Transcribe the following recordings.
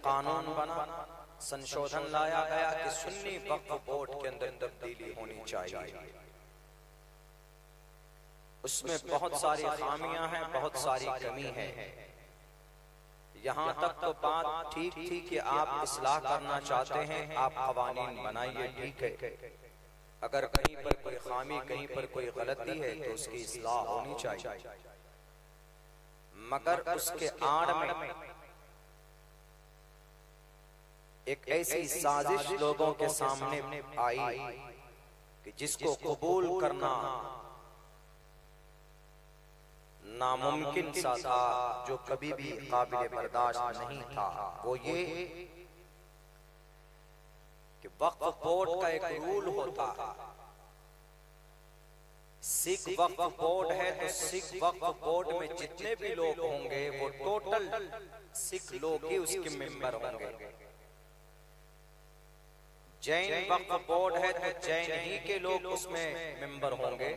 कानून बना, संशोधन लाया गया कि सुन्नी वक्फ बोर्ड के अंदर तब्दीली होनी चाहिए। उसमें बहुत सारी खामियां हैं, बहुत सारी कमी है। यहाँ तक तो बात ठीक थी कि आप इस्लाह करना चाहते हैं, आप कवानीन बनाइए, ठीक है। अगर कहीं पर कोई खामी, कहीं पर कोई गलती है तो उसकी इस्लाह होनी चाहिए। मगर उसके आड़ में एक ऐसी साजिश लोगों के सामने आई कि जिसको कबूल करना नामुमकिन सा था, जो कभी भी काबिल बर्दाश्त नहीं था। वो ये कि वक्फ बोर्ड का एक रूल होता है, सिख वक्फ बोर्ड है तो सिख वक्फ बोर्ड में जितने भी लोग होंगे वो टोटल सिख लोग ही उसके मेंबर होंगे। जैन वक्फ बोर्ड है तो जैन ही के लोग उसमें मेंबर होंगे।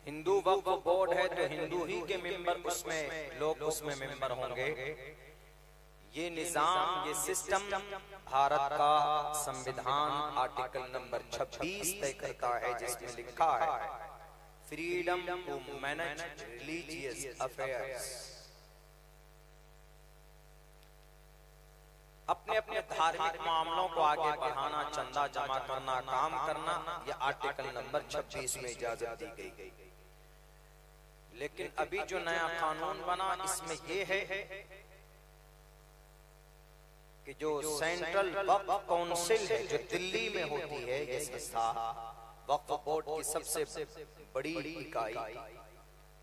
हिंदू वक्फ बोर्ड है तो हिंदू ही के मेंबर उसमें लोग उसमें मेंबर होंगे। ये निजाम, ये सिस्टम भारत का संविधान आर्टिकल नंबर 26 तय करता है, जिसमें लिखा है freedom to manage religious affairs. अपने अपने धार्मिक मामलों को आगे बढ़ाना, चंदा जमा करना, काम करना, यह आर्टिकल नंबर 26 में इजाजत दी गई। लेकिन अभी जो नया कानून बना, इसमें यह है कि जो सेंट्रल वक्फ काउंसिल है, जो दिल्ली में होती है, ये संस्था वक्फ बोर्ड की सबसे बड़ी इकाई,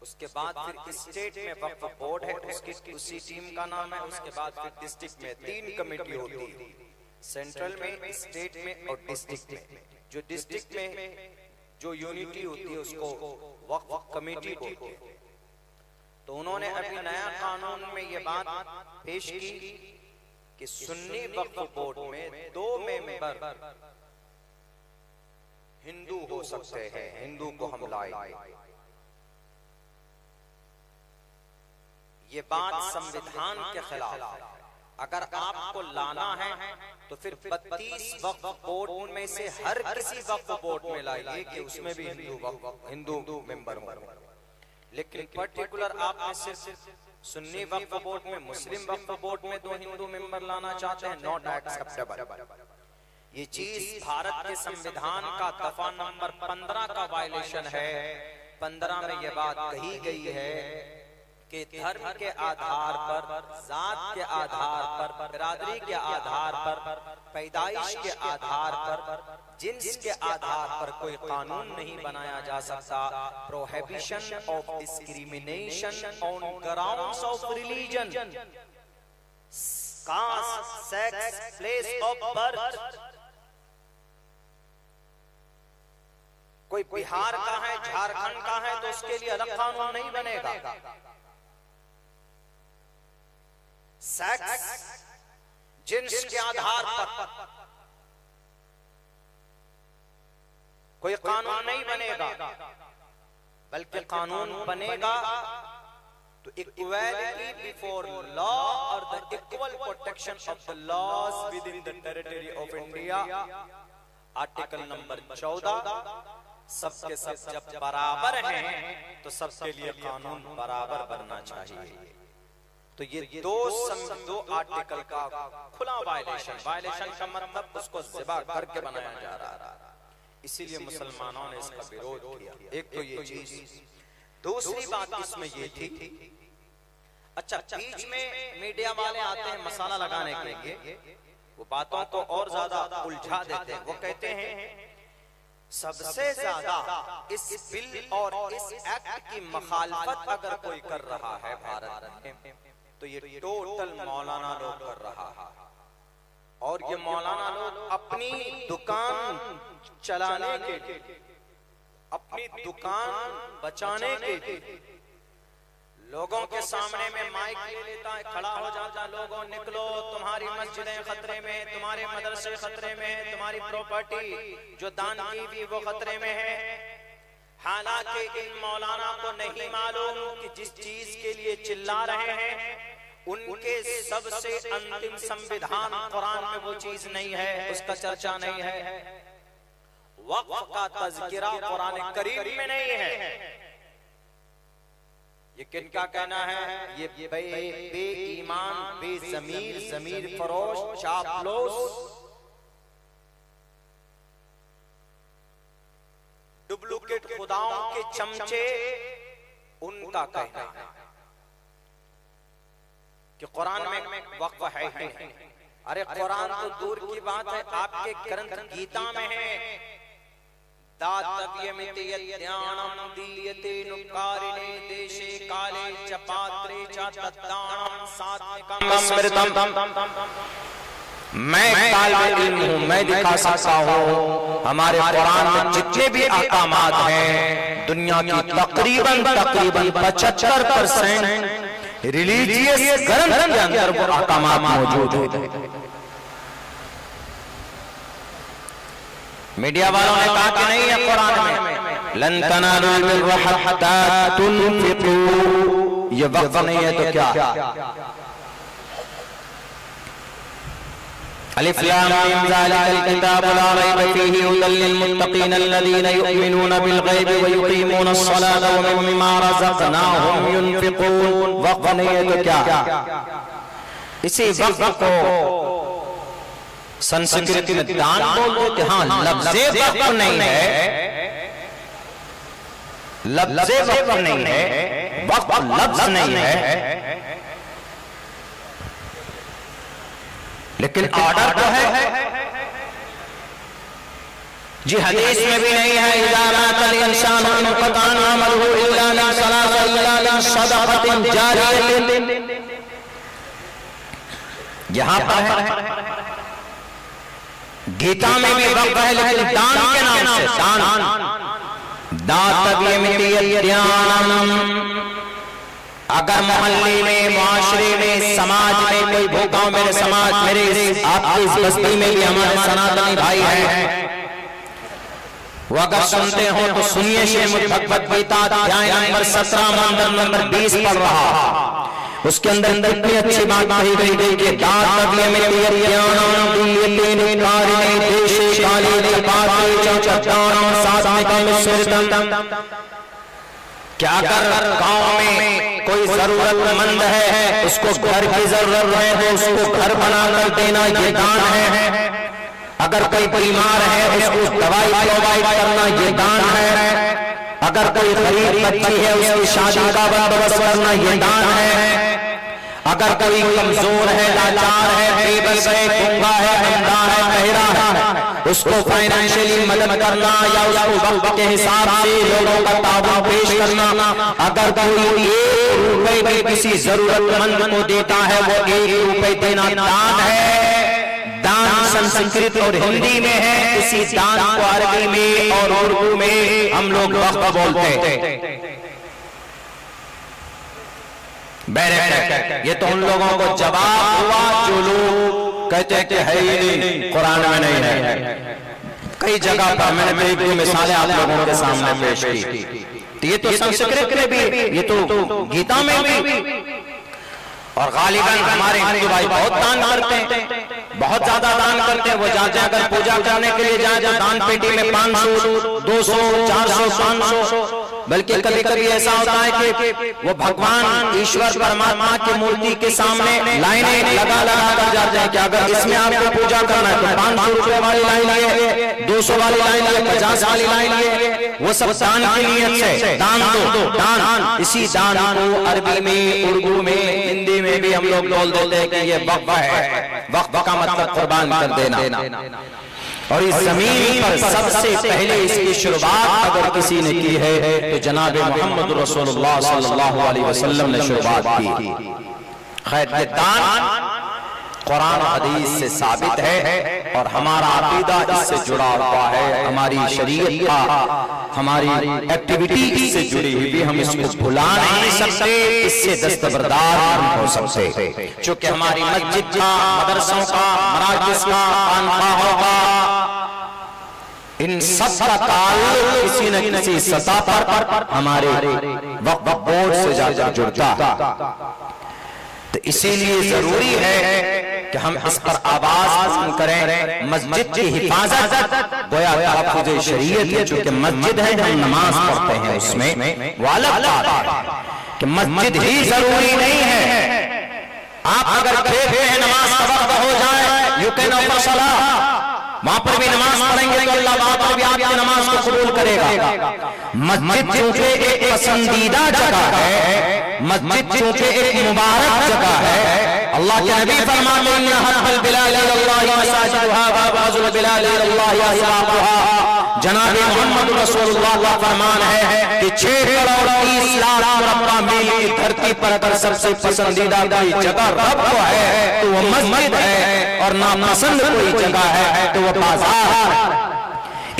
उसके बाद फिर स्टेट में वक्फ बोर्ड है, उसकी उसी टीम का नाम है। उसके बाद फिर डिस्ट्रिक्ट में 3 कमेटी होती है, सेंट्रल में, स्टेट में और डिस्ट्रिक्ट में। जो डिस्ट्रिक्ट में जो यूनिटी होती है उसको वक्फ कमेटी बोलते हैं। तो उन्होंने अभी नया कानून में ये बात पेश की कि सुन्नी वक्फ बोर्ड में 2 मेंबर हिंदू हो सकते हैं। हिंदू को हम लाएंगे। ये बात संविधान के खिलाफ है। अगर आपको लाना है तो फिर 32 वक्फ बोर्ड में से हर किसी वक्फ बोर्ड में लाइए कि उसमें भी हिंदू मेंबर हो। लेकिन पर्टिकुलर आप सिर्फ सुन्नी वक्फ बोर्ड में, मुस्लिम वक्फ बोर्ड में 2 हिंदू मेंबर लाना चाहते हैं, नॉट एक्सेप्टेबल। ये चीज भारत के संविधान का दफा नंबर 15 का वायलेशन है। 15 में ये बात कही गई है कि धर्म के आधार पर, जात के आधार पर, बिरादरी के आधार पर, पैदाइश के आधार पर, जिन्स के आधार पर कोई कानून नहीं बनाया जा सकता। Prohibition of discrimination on grounds of religion, caste, sex, place of birth. कोई बिहार का है, झारखंड का है तो उसके लिए अलग कानून नहीं बनेगा। सेक्स, जिन्स के आधार पर कोई कानून नहीं बनेगा, बल्कि कानून बनेगा तो इक्वालिटी बिफोर लॉ और the equal protection of the laws within the territory of India. Article number 14, सबके सब जब बराबर हैं तो सबके लिए कानून बराबर बनना चाहिए। तो ये दो आर्टिकल का खुला वायलेशन का मतलब उसको ज़िबा करके बनाया जा रहा है। इसीलिए मुसलमानों ने इसका विरोध किया। एक तो ये चीज, दूसरी बात इसमें ये थी, अच्छा बीच में मीडिया वाले आते हैं मसाला लगाने के लिए, वो बातों को और ज्यादा उलझा देते हैं। वो कहते हैं सबसे ज्यादा इस बिल और इस एक्ट की मुखालफत अगर कोई कर रहा है भारत में तो ये टोटल मौलाना लोग कर रहा है। और ये मौलाना लोग अपनी दुकान चलाने के लिए, अपनी दुकान बचाने के लिए लोगों के सामने में माइक ले लेता है, खड़ा हो जाता है, लोगों निकलो, तुम्हारी मस्जिदें खतरे में, तुम्हारे मदरसे खतरे में, तुम्हारी प्रॉपर्टी जो दान की हुई वो खतरे में है। हालांकि इन मौलाना को नहीं मालूम कि जिस चीज के लिए चिल्ला रहे हैं उनके सबसे अंतिम संविधान कुरान में वो चीज नहीं है, उसका चर्चा नहीं है। वक्फ का तज़किरा कुरान करीम में नहीं है। ये किनका कहना है? ये बेईमान, बेज़मीर, ज़मीर फरोश, चापलूस, डुप्लीकेट खुदाओं के चमचे, उनका कहना है कि कुरान में वक्फ है ही नहीं। अरे कुरान तो दूर की बात है, आपके ग्रंथ गीता में है। मैं तालिब इल्म हूं, मैं दिखा सकता हूं हमारे कुरान में जितने भी अहकामात हैं, दुनिया की तकरीबन 75% रिलीजियस ग्रंथ के अंदर वो अहकामात मौजूद हैं। मीडिया वालों ने कहा कि नहीं है कुरान में लन तनालुल बिर्रा हत्ता तुनफिकू, ये वक्फ नहीं है तो क्या? अलिफ लाम मीम ज़ालिकल किताबु ला रैब फीहि हुदल लिल मुत्तक़ीन अल्लज़ीना युमिनूना बिल गैबि व युक़ीमूनस सलाता व मिम्मा रज़क़नाहुम युनफिक़ून। वक्फ नहीं है तो क्या? इसी वक्फ को संस्कृत में दान बोल देते। हाँ, लफ्ज़े वक्फ नहीं है, लफ्ज़े वक्फ नहीं है, वक्फ लफ्ज़ नहीं है, लेकिन ऑर्डर तो है जी। हदीस में भी नहीं है इज़ा मातल इंसानु इंक़ताअ अमलुहु इल्ला मिन सलासा इल्ला मिन सदक़तिन जारियतिन। यहां पर है, गीता में भी वक्फ है, लेकिन दान के नाम से, दान। अगर मोहल्ले में, मुआशरे में, समाज में कोई भूखा हो, मेरे समाज, मेरे आपकी इस बस्ती में भी हमारे सनातनी भाई हैं, वो अगर सुनते हो तो सुनिए। श्रीमद् भगवद गीता अध्याय नंबर 17 मंत्र नंबर 20 पढ़ रहा, उसके अंदर कितनी अच्छी बात कही गई कि क्या अगर गांव में कोई जरूरतमंद है, उसको घर की जरूरत है, तो उसको घर बनाकर देना ये दान है। अगर कोई बीमार है, उसको दवाई प्रोवाइड करना ये दान है। अगर कोई गरीब बच्ची है, उसकी शादी का बंदोबस्त करना ये दान है। अगर कोई कमजोर है, लाचार है, बेबस है, गूंगा है, अंधा है, बहरा है, उसको फाइनेंशियली मदद करना या उसको वक्त के हिसाब से लोगों का ताउन पेश करना। अगर कोई 1 रुपए भी किसी जरूरतमंद को देता है, वो 1 रुपए देना दान है। दान संस्कृत और हिंदी में है, इसी दान को अरबी में और उर्दू में हम लोग वक्फ बोलते हैं। ये तो उन लोगों को जवाब हुआ जो लोग कहते हैं कि है ही नहीं, कुरान में नहीं है। कई जगह पर मैंने एक दो मिसालें आप लोगों के सामने पेश की। ये तो संस्कृत में भी, ये तो गीता में भी। और गालिबन हमारे हिंदू भाई बहुत दान करते हैं, बहुत ज्यादा दान करते हैं। वो जाते हैं, अगर पूजा करने के लिए जाए तो दान पेटी में 500, 200, 400, 500, बल्कि कभी कभी ऐसा होता है कि वो भगवान ईश्वर परमात्मा की मूर्ति के सामने लाइनें लगा कर जाते हैं कि अगर इसमें आपको पूजा करना है तो 500 रुपए वाली लाइन लिए, 200 वाली लाइन लिए, 50 वाली लाइन लिए। वो सब दान की नीयत से दान दो, दान। इसी दान को अरबी में, उर्दू में, हिंदी में भी हम लोग बोल देते हैं कि ये वक्फ है। वक्फ का मतलब कुर्बान कर देना। और इस जमीन पर सबसे पहले इसकी शुरुआत अगर किसी ने की है तो जनाब मोहम्मद रसूलुल्लाह सल्लल्लाहु अलैहि वसल्लम ने शुरुआत की। खैर, ये दान कुरान हदीस से साबित है और हमारा अकीदा इससे जुड़ा हुआ है। हमारी शरीयत का, हमारी एक्टिविटी इससे जुड़ी हुई, हम इसको भुला नहीं सकते, इससे दस्तबरदार नहीं हो सकते। चूंकि हमारी मस्जिद का, मदरसों का, मराकिज़ का, खानकाहों का, इन सब का ताल्लुक किसी न किसी सतह पर हमारे वक्फ बोर्ड से जाकर जुड़ता। तो इसीलिए जरूरी है कि हम इस पर आवाज बुलंद करें। मस्जिद की हिफाजत गोया तहफ़्फ़ुज़ शरीयत है, चूंकि मस्जिद है हम नमाज पढ़ते हैं उसमें, वो अलग बात है कि मस्जिद ही जरूरी नहीं है। आप अगर खेत में नमाज का वक्त हो जाए यू कैन ऑफर सलाह, वहां पर भी नमाज पढ़ेंगे तो अल्लाह वहां पर भी आपकी नमाज को कबूल करेगा। मस्जिद चूंकि एक पसंदीदा जगह है, मस्जिद चूंकि एक मुबारक जगह है, अल्लाह के नबी फरमाते हैं हब्बुल बिलाल इलल्लाह मसाजिदुहा व अज़ल बिलाल इलल्लाह असवाक़ुहा। जनाब मोहम्मद रसूलुल्लाह का फरमान है कि 6 करोड़ 30 लाख मुरब्बा मील की धरती पर अगर सबसे पसंदीदा कोई जगह रब को है तो वो मस्जिद है, और नापसंद कोई जगह है तो वो बाजार है।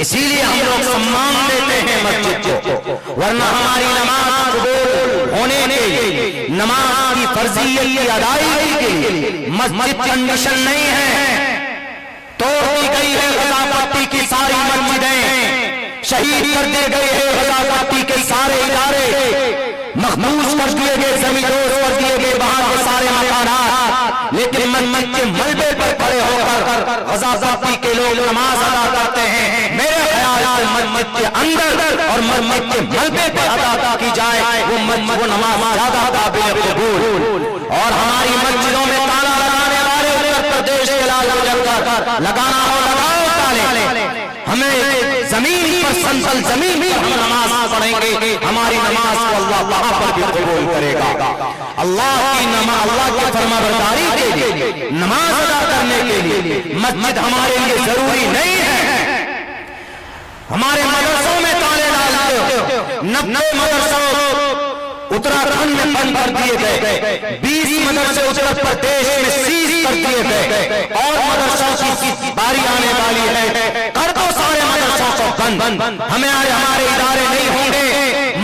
इसीलिए हम लोग सम्मान देते हैं मस्जिद को, वरना हमारी नमाज कबूल होने के लिए, नमाज की फर्जियत की अदायगी के लिए मस्जिद कंडीशन नहीं है। तोड़ दी गई है गज़ापट्टी की सारी मस्जिदें, शहीद कर दिए गए हैं गज़ापट्टी के सारे इदारे, महफूज कर दिए गए, जमींदोज कर दिए गए वहां के सारे मकानात, लेकिन मस्जिद के मलबे पर खड़े होकर गज़ापट्टी के लोग नमाज अदा करते हैं। मेरे ख्याल से मस्जिद के अंदर और मस्जिद के मलबे पर अदा की जाए वो नमाज ज्यादा काबिल कबूल। और हमारी मस्जिदों में ताला लगाने वाले उत्तर प्रदेश के लाल लगाना हो लगाओ ताले, हमें जमीन पर संतल जमीन पर हम नमाज पढ़ेंगे, हमारी नमाज को अल्लाह वहां पर भी कबूल करेगा। अल्लाह की नमाज, अल्लाह की फरमाबरदारी के लिए, नमाज अदा करने के लिए मस्जिद हमारे लिए जरूरी नहीं है। हमारे मदरसों में ताले डालते हो, 90 मदरसों उत्तराखंड में बंद कर दिए गए, 20 मदरसे उत्तर प्रदेश में सीज कर दिए गए, और मदरसों की बारी आने वाली है, कर दो सारे मदरसों को बंद। हमारे इदारे नहीं होंगे,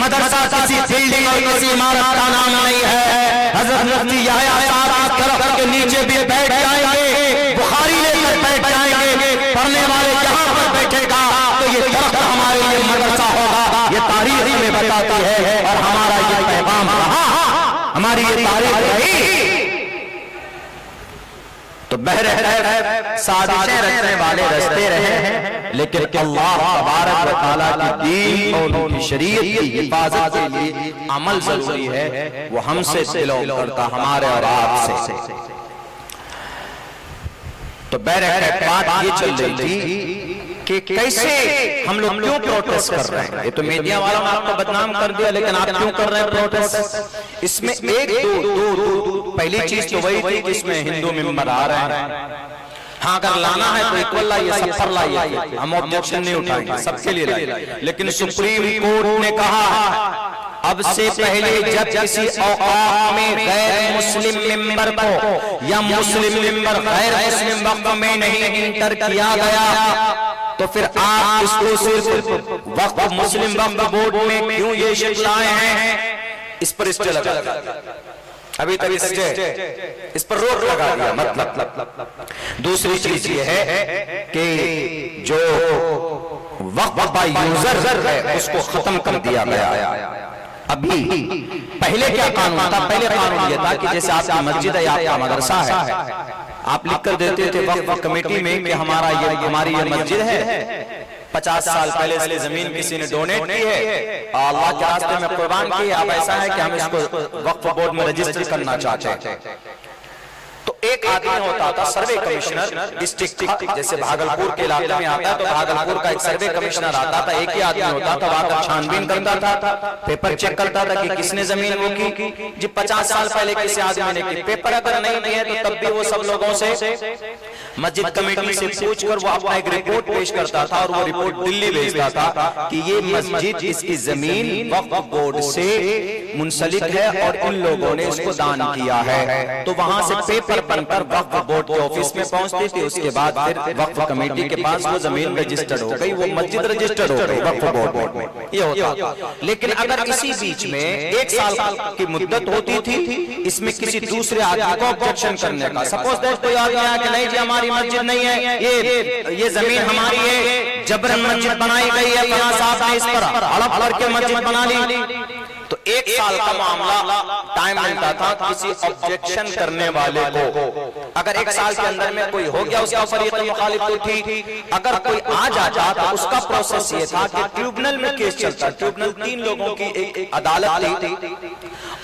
मदरसा किसी बिल्डिंग और किसी इमारत का नाम नहीं है। हज़रत मुफ्ती याह्या साहब दरख्त के नीचे भी बैठ जाएंगे, बुखारी लेकर बैठ जाएंगे, पढ़ने वाले जहां पर बैठेगा तो ये दरख्त हमारे लिए मदरसा होगा। ये तारीख में बताती है और हमारा ये पैगाम रहा, हमारी ये तारीख रही। तो बहरहाल साजिशें रचने वाले रचते रहे, लेकिन अल्लाह तबारक व तआला की दीन और उनकी शरीयत की हिफाजत के लिए अमल जरूरी है। वो हमसे दिलों करता हमारे और आपसे। तो बहरहाल बात ये चल रही थी कि कैसे हम लोग क्यों प्रोटेस्ट कर रहे हैं। ये तो मीडिया वालों ने आपको बदनाम कर दिया, लेकिन आप क्यों कर रहे हैं प्रोटेस्ट? इसमें एक दो पहली चीज तो वही थी कि इसमें हिंदू मेंबर आ रहे हैं। हाँ, अगर लाना है तो इक्वल लाइए, सब पर लाइए, हम ऑब्जेक्शन नहीं उठाएंगे, सबके लिए लाइए। लेकिन सुप्रीम कोर्ट ने कहा अब से पहले जब किसी औकात में गैर मुस्लिम मेंबर को या मुस्लिम मेंबर गैर मुस्लिम वक्फ में नहीं इंटर किया गया तो फिर आप इसको सिर्फ वक्फ मुस्लिम वक्फ बोर्ड में क्यों ये शिफ्ट लाए हैं? इस पर स्टे लगा, अभी तक इस पर रोक लगा दिया। मतलब दूसरी चीज ये है कि जो वक्फ बाय यूजर है उसको खत्म कर दिया गया। अभी पहले क्या कानून था? पहले कानून ये था कि जैसे आपकी मस्जिद है, आपका मदरसा है, आप लिख कर देते थे वक्फ कमेटी में कि हमारी ये मस्जिद है, 50 साल पहले इसलिए जमीन किसी ने डोनेट की है, अल्लाह के रास्ते में कुर्बान की है, अब ऐसा है कि हम इसको वक्फ बोर्ड में रजिस्टर करना चाहते हैं। तो एक आदमी होता था सर्वे कमिश्नर डिस्ट्रिक्ट, जैसे भागलपुर के इलाके में आता है तो भागलपुर का एक सर्वे कमिश्नर आता था, एक ही आदमी होता था, वहां छानबीन करता था, पेपर चेक करता था कि किसने जमीन वो की जी 50 साल पहले किसी आदमी ने की। पेपर अगर नहीं दिए तो तब भी वो सब लोगों से मस्जिद कमेटी से पूछकर वो अपना एक रिपोर्ट पेश करता था और वो रिपोर्ट दिल्ली भेजता था कि ये मस्जिद इसकी जमीन वक्फ बोर्ड से मुंसलिक है और इन लोगों ने इसको दान किया है। तो वहां से पेपर बनकर वक्फ बोर्ड के ऑफिस में पहुंचती थी, उसके बाद फिर वक्फ कमेटी के पास वो जमीन रजिस्टर्ड हो गई, वो मस्जिद रजिस्टर्ड हो गई वक्फ बोर्ड में, ये होता। लेकिन अगर इसी बीच में 1 साल की मुद्दत होती थी इसमें किसी दूसरे आदमी को ऑब्जेक्शन करने का, सपोज दैट कोई आदमी आया कि नहीं जी हमारी मस्जिद नहीं है, ये जमीन हमारी है, जबरन मस्जिद बनाई गई है, फलां साहब ने इस पर हड़प करके मस्जिद बना ली, तो 1 साल का मामला टाइम मिलता था किसी ऑब्जेक्शन करने वाले को। अगर 1 साल के अंदर में कोई हो गया उसका शरीयत मुखालिफ तो ठीक, अगर कोई आ जाता तो उसका प्रोसेस ये था कि ट्रिब्यूनल में केस चलता। ट्रिब्यूनल 3 लोगों की एक अदालत थी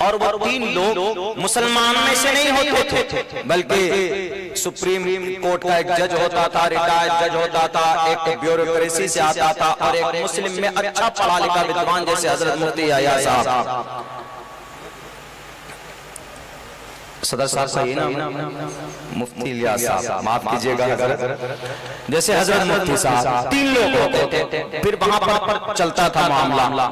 और वो 3 लोग मुसलमान में से नहीं होते थे, बल्कि सुप्रीम कोर्ट का एक जज होता था, रिटायर्ड जज होता था, एक ब्यूरोक्रेसी से आता था और एक मुस्लिम में अच्छा पढ़ा लिखा विद्वान जैसे हजरत मुफ्ती याया साहब। सदर साहब सही ना, मुफ्ती इलियास साहब माफ कीजिएगा, जैसे हजरत मुफ्ती साहब 3 लोग होते थे। फिर वहां पर चलता था मामला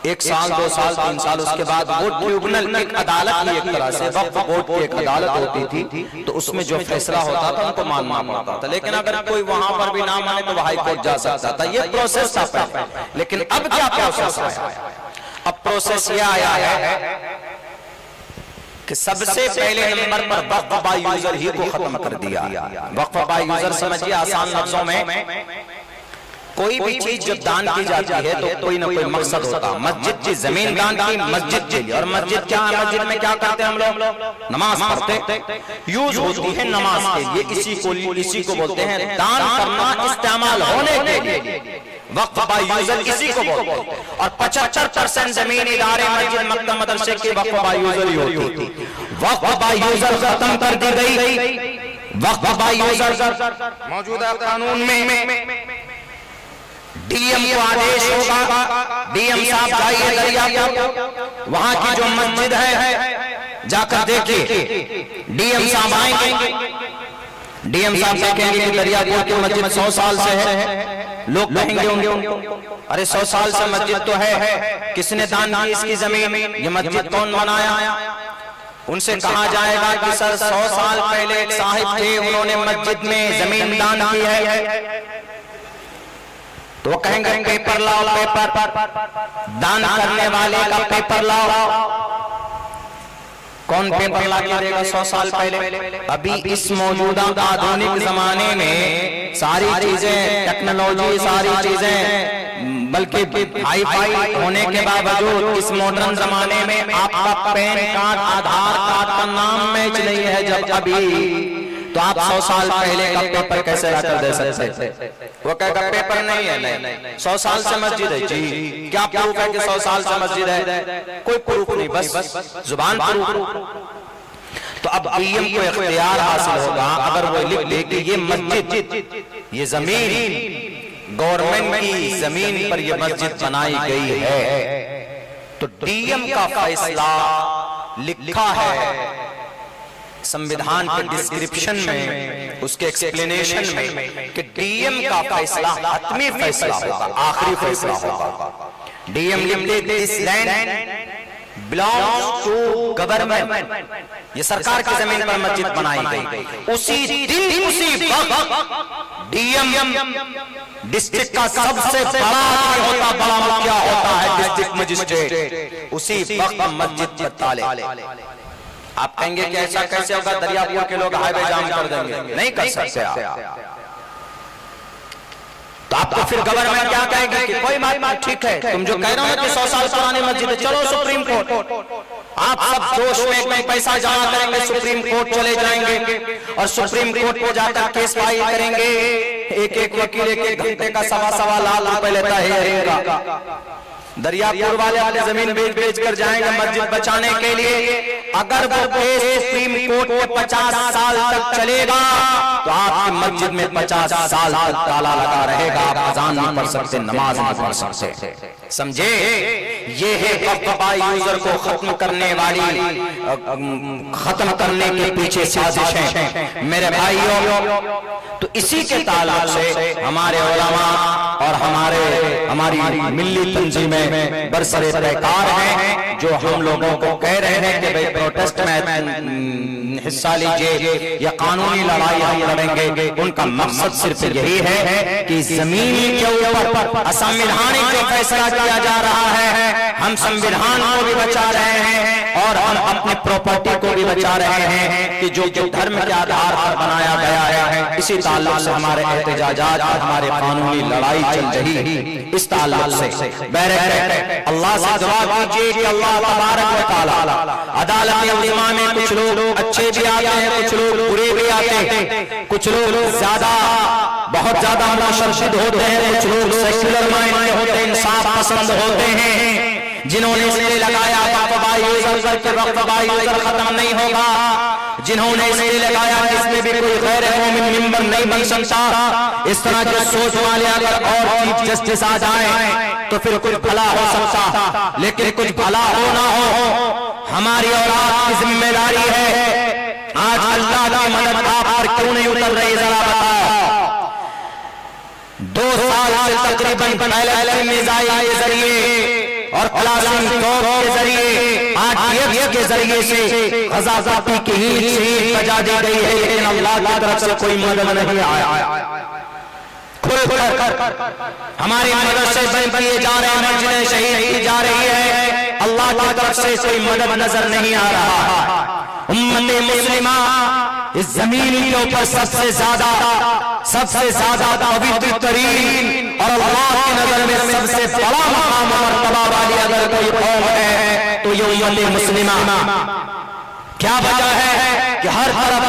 1 साल 2 साल 3 साल, उसके बाद वो ट्रिब्यूनल एक अदालत की, एक तरह से वक्फ बोर्ड की एक अदालत होती थी, तो उसमें जो फैसला होता था उनको मानना पड़ता था। लेकिन अगर कोई वहां पर भी ना माने तो वो हाई कोर्ट जा सकता था। ये प्रोसेस था। लेकिन अब क्या प्रोसेस आया? अब प्रोसेस ये आया है कि सबसे पहले नंबर पर वक्फ बाय यूजर ही को खत्म कर दिया। वक्फ बाय यूजर समझिए आसान लफ्जों में, कोई भी चीज जब दान की जाती है तो कोई ना कोई मकसद होता है। मस्जिद की जमीन दान की मस्जिद के लिए, और मस्जिद क्या है? मस्जिद में क्या करते हैं हम लोग? नमाज पढ़ते, यूज होती है नमाज के लिए। इसी को बोलते हैं दान करना, इस्तेमाल होने के लिए वक्फ बाय यूजर इसी को बोलते हैं। और 75% जमीन इदारे मस्जिद मक्तब मदरसे की वक्फ बाय यूजर ही होती थी। वक्फ बाय यूजर खत्म कर दी गई। वक्फ बाय यूजर मौजूदा कानून में डीएम को आदेश होगा, डीएम साहब जाइए दरियापुर, वहां की जो मस्जिद है जाकर देखिए। डीएम साहब आएंगे, डीएम साहब देखेंगे कि दरियापुर की मस्जिद 100 साल से है। लोग कहेंगे होंगे अरे 100 साल से मस्जिद तो है, किसने दान की इसकी जमीन? ये मस्जिद कौन बनाया? उनसे कहा जाएगा कि सर 100 साल पहले एक साहिब थे, उन्होंने मस्जिद में जमीन दान की है। तो वो कहेंगे पेपर लाओ, पेपर दान करने वाले का पेपर लाओ। कौन पेपर ला के देगा 100 साल पहले? अभी इस मौजूदा आधुनिक जमाने में सारी चीजें, टेक्नोलॉजी, सारी चीजें बल्कि हाई फाई होने के बावजूद इस मॉडर्न जमाने में आपका पैन कार्ड, आधार कार्ड का नाम मैच नहीं है जब अभी, तो आप 100 साल पहले का पेपर कैसे लाकर दे सकते? वो कहेगा पेपर नहीं है। नहीं, 100 साल से मस्जिद है जी। क्या प्रूफ है कि 100 साल से मस्जिद है? कोई प्रूफ नहीं, बस जुबान प्रूफ। तो अब डीएम को इख्तियार हासिल होगा, अगर वो लिख दे कि ये मस्जिद, ये जमीन गवर्नमेंट की जमीन पर ये मस्जिद बनाई गई है, तो डीएम का फैसला लिखा है संविधान के डिस्क्रिप्शन में, उसके एक्सप्लेनेशन में कि डीएम का फैसला हतमी फैसला होगा, आखिरी फैसला होगा। डीएम लिखते this land belongs to government, ये सरकार की जमीन पर मस्जिद बनाई गई। उसी दिन उसी वक्त डीएम डिस्ट्रिक्ट का सबसे बड़ा क्या होता है, डिस्ट्रिक्ट मजिस्ट्रेट, उसी वक्त मस्जिद पर ताले। आप कहेंगे कि ऐसा कैसे होगा? दरियापुर के लोग हाईवे जाम कर देंगे। नहीं कर सकते आप। तो आपको फिर गवर्नमेंट क्या कहेगी कि कोई बात ठीक है, तुम जो कह रहे हो कि 100 साल पुरानी मस्जिद है, चलो सुप्रीम कोर्ट। आप सब जोश में एकदम पैसा जमा करेंगे, सुप्रीम कोर्ट चले जाएंगे और सुप्रीम कोर्ट को जाकर केस फाइल करेंगे। एक वकील 1 घंटे का 1.25 लाख रुपए लेता है। दरियापुर वाले अपनी जमीन बेच कर जाएंगे मस्जिद बचाने के लिए। अगर वो केस सुप्रीम कोर्ट में 50 साल तक चलेगा तो आपकी मस्जिद में 50 साल तक ताला लगा रहेगा, आप अजान नहीं पढ़ सकते, नमाज नहीं पढ़ सकते। समझे? ये है वक्फ बाय यूजर को खत्म करने वाली, खत्म करने के पीछे साजिशें मेरे भाइयों। तो इसी के ताल्लुक से हमारे उलमा और हमारी मिल्ली तंजीमें बरसरे पैकार हैं। जो हम लोगों को कह रहे हैं कि भाई प्रोटेस्ट में हिस्सा लीजिए या कानूनी लड़ाई हम लड़ेंगे, उनका मकसद सिर्फ यही है कि जमीन के ऊपर असंवैधानिक जो फैसला किया जा रहा है, हम संविधान को भी बचा रहे हैं और हम अपनी प्रॉपर्टी को भी बचा रहे हैं कि जो धर्म के आधार पर बनाया गया है। इसी ताल्लुक से हमारे एहतजाजात और हमारे कानूनी लड़ाई चल रही, इस ताल्लुक से बहरहाल अल्लाह से दुआ कीजिए कि अल्लाह तबारक व तआला अदालत उलमा में कुछ लोग अच्छे भी आते हैं, कुछ लोग बुरे भी आते हैं, कुछ लोग ज्यादा बहुत ज्यादा मुशद्दिद होते हैं, कुछ लोग सेक्युलर माइंड के होते हैं, इंसाफ पसंद होते हैं, जिन्होंने इसलिए लगाया वक्फ़ यूजर के वक्फ़ यूजर खत्म नहीं होगा, जिन्होंने इसलिए लगाया कि इसमें भी कोई गैर मोमिन मेंबर नहीं बन सकता। इस तरह के सोच वाले अगर और चीफ जस्टिस आ जाए तो फिर कुछ भला हो सकता, लेकिन कुछ भला हो ना हो हमारी औलाद की जिम्मेदारी है। आज अल्लाह की मदद आप पर क्यों नहीं उतर रही, जरा बताओ। 2 साल से तकरीबन पहले मिसाइल के जरिए और क्लासिंग तोप के जरिए, आरटीएफ के जरिए से गज़ाफ़ी की हीट बजा दी गई है, लेकिन अल्लाह की तरफ से कोई मदद नहीं आया। हमारी मदरसे बंद किए जा रहे हैं, मस्जिदें शहीद की जा रही है, अल्लाह की तरफ से कोई मदद नजर नहीं आ रहा। उम्मत मुस्लिमा इस जमीन के ऊपर सबसे ज्यादा पवित्र तरीन और अल्लाह की नजर में सबसे बड़ा मकाम और मर्तबा वाली अगर कोई कौम है तो ये उम्मत मुस्लिमा। क्या वजह है कि हर तरफ